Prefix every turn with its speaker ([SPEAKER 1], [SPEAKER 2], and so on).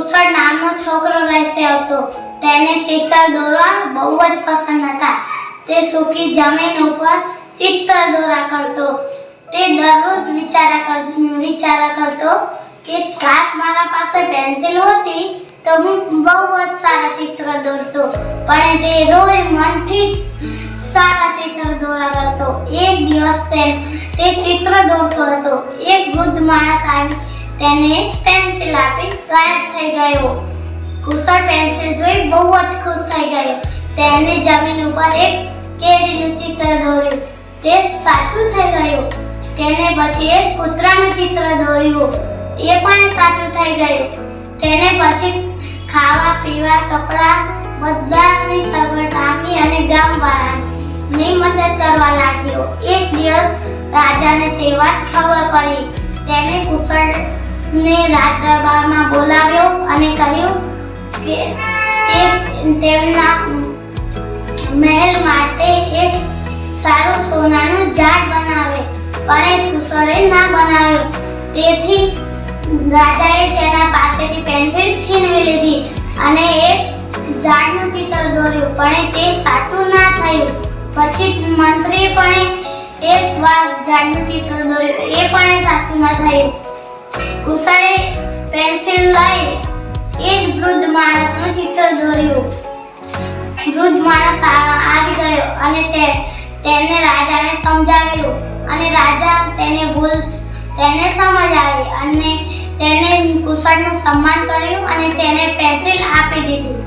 [SPEAKER 1] કુશળ નામનો છોકરો રહેતો હતો. તેને ચિત્ર દોરવા બહુ જ પસંદ હતા. તે સૂકી જમીન ઉપર ચિત્ર દોરા કરતો. તે દરરોજ વિચારા કરતો કે કાશ મારા પાસે પેન્સિલ હોતી તો હું બહુ જ સારા ચિત્ર દોરતો. પણ તે રોજ મનથી સારા ચિત્ર દોરા કરતો. એક દિવસ તે ચિત્ર દોરતો હતો. એક વૃદ્ધ માણસ આવી તેને પેન્સિલ આપી ગાયબ થઈ ગયો. કુશળ પેન્સિલ જોઈ બહુ જ ખુશ થઈ ગયો. તેને જમીન ઉપર એક કેરીનું ચિત્ર દોર્યું. તે સાચું થઈ ગયું. તેને પછી એક કૂતરાનું ચિત્ર દોર્યું. એ પણ સાચું થઈ ગયું. તેને પછી ખાવા પીવા કપડાં બધાની સગવડ રાખી અને ગામવાળાની મદદ કરવા લાગ્યો. એક દિવસ રાજાને તે વાત ખબર પડી. તેને કુશળને રાજ દરબારમાં બોલાવ્યો અને કહ્યું કે તેમના મહેલ માટે એક સારું સોનાનું ઝાડ બનાવે. પણ એ કુશળે ના બનાવ્યો. તેથી રાજાએ તેના પાસેથી પેન્સિલ છીનવી લીધી અને એક ઝાડનું ચિત્ર દોર્યું. પણ તે સાચું ના થયું. પછી મંત્રીએ પણ એક વાર ઝાડનું ચિત્ર દોર્યું. એ પણ સાચું ના થયું. કુશળે પેન્સિલ લઈ એક વૃદ્ધ માણસનું ચિત્ર દોર્યું. વૃદ્ધ માણસ આવી ગયો અને તેને રાજાને સમજાવ્યું અને રાજા તેને સમજ આવી અને તેને કુશળનું સન્માન કર્યું અને તેને પેન્સિલ આપી દીધી.